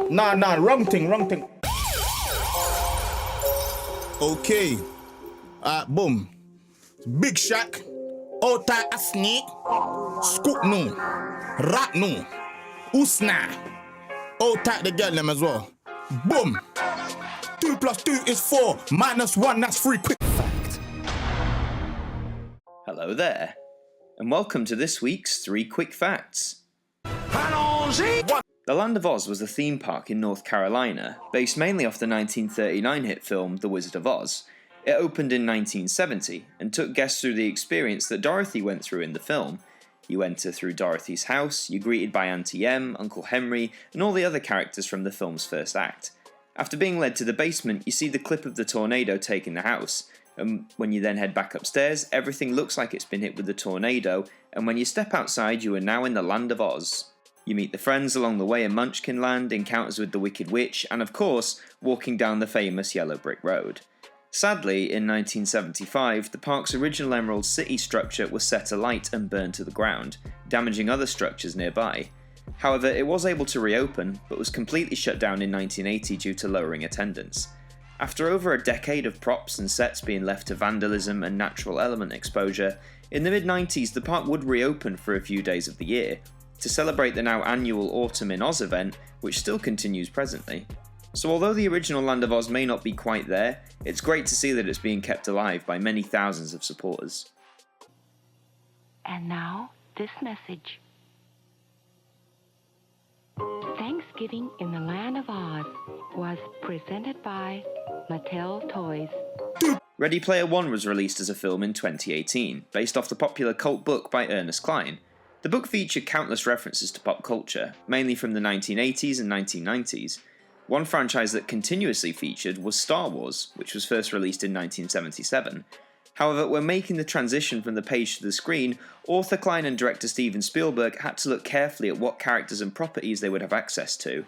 Nah, wrong thing. Okay. Boom. Big Shack. Ota a snake. Scoop no. Rat no. Usna. Ota the girl them as well. Boom. 2 + 2 is 4. -1, that's 3. Quick fact. Hello there, and welcome to this week's 3 Quick Facts. The Land of Oz was a theme park in North Carolina, based mainly off the 1939 hit film The Wizard of Oz. It opened in 1970, and took guests through the experience that Dorothy went through in the film. You enter through Dorothy's house, you're greeted by Auntie Em, Uncle Henry, and all the other characters from the film's first act. After being led to the basement, you see the clip of the tornado taking the house, and when you then head back upstairs, everything looks like it's been hit with the tornado, and when you step outside, you are now in the Land of Oz. You meet the friends along the way in Munchkin Land, encounters with the Wicked Witch, and of course, walking down the famous Yellow Brick Road. Sadly, in 1975, the park's original Emerald City structure was set alight and burned to the ground, damaging other structures nearby. However, it was able to reopen, but was completely shut down in 1980 due to lowering attendance. After over a decade of props and sets being left to vandalism and natural element exposure, in the mid-90s the park would reopen for a few days of the year, to celebrate the now annual Autumn in Oz event, which still continues presently. So although the original Land of Oz may not be quite there, it's great to see that it's being kept alive by many thousands of supporters. And now, this message. Thanksgiving in the Land of Oz was presented by Mattel Toys. Ready Player One was released as a film in 2018, based off the popular cult book by Ernest Cline. The book featured countless references to pop culture, mainly from the 1980s and 1990s. One franchise that continuously featured was Star Wars, which was first released in 1977. However, when making the transition from the page to the screen, author Cline and director Steven Spielberg had to look carefully at what characters and properties they would have access to.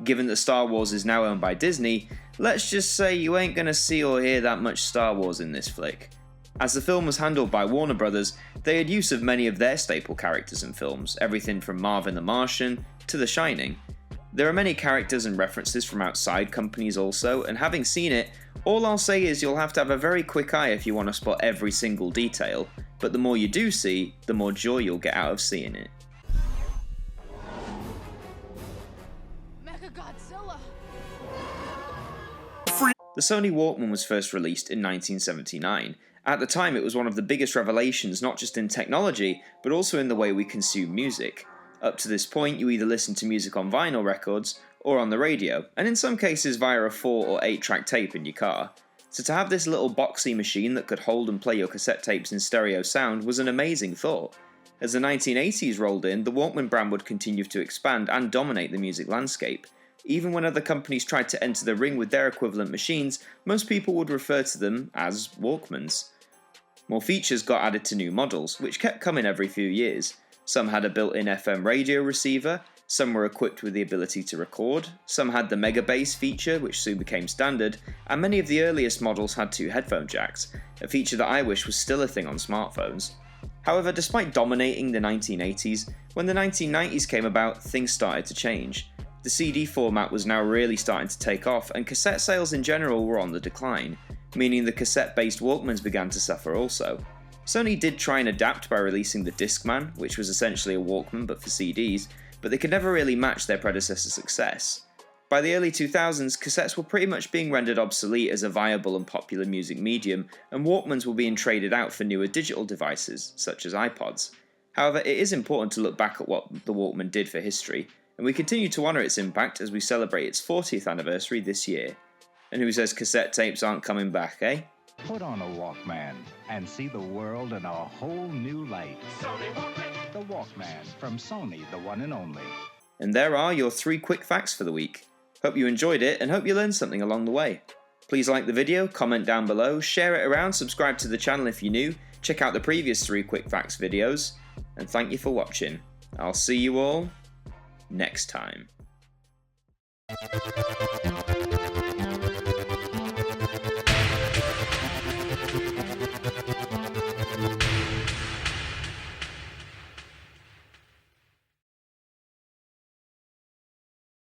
Given that Star Wars is now owned by Disney, let's just say you ain't gonna see or hear that much Star Wars in this flick. As the film was handled by Warner Brothers, they had use of many of their staple characters in films, everything from Marvin the Martian to The Shining. There are many characters and references from outside companies also, and having seen it, all I'll say is you'll have to have a very quick eye if you want to spot every single detail, but the more you do see, the more joy you'll get out of seeing it. Mechagodzilla! The Sony Walkman was first released in 1979. At the time, it was one of the biggest revelations not just in technology, but also in the way we consume music. Up to this point, you either listened to music on vinyl records, or on the radio, and in some cases via a 4 or 8 track tape in your car. So to have this little boxy machine that could hold and play your cassette tapes in stereo sound was an amazing thought. As the 1980s rolled in, the Walkman brand would continue to expand and dominate the music landscape. Even when other companies tried to enter the ring with their equivalent machines, most people would refer to them as Walkmans. More features got added to new models, which kept coming every few years. Some had a built-in FM radio receiver, some were equipped with the ability to record, some had the Mega Bass feature, which soon became standard, and many of the earliest models had 2 headphone jacks, a feature that I wish was still a thing on smartphones. However, despite dominating the 1980s, when the 1990s came about, things started to change. The CD format was now really starting to take off, and cassette sales in general were on the decline, meaning the cassette-based Walkmans began to suffer also. Sony did try and adapt by releasing the Discman, which was essentially a Walkman but for CDs, but they could never really match their predecessor's success. By the early 2000s, cassettes were pretty much being rendered obsolete as a viable and popular music medium, and Walkmans were being traded out for newer digital devices, such as iPods. However, it is important to look back at what the Walkman did for history, and we continue to honour its impact as we celebrate its 40th anniversary this year. And who says cassette tapes aren't coming back, eh? Put on a Walkman and see the world in a whole new light. Sony Walkman. The Walkman from Sony, the one and only. And there are your 3 quick facts for the week. Hope you enjoyed it and hope you learned something along the way. Please like the video, comment down below, share it around, subscribe to the channel if you're new, check out the previous 3 quick facts videos, and thank you for watching. I'll see you all next time.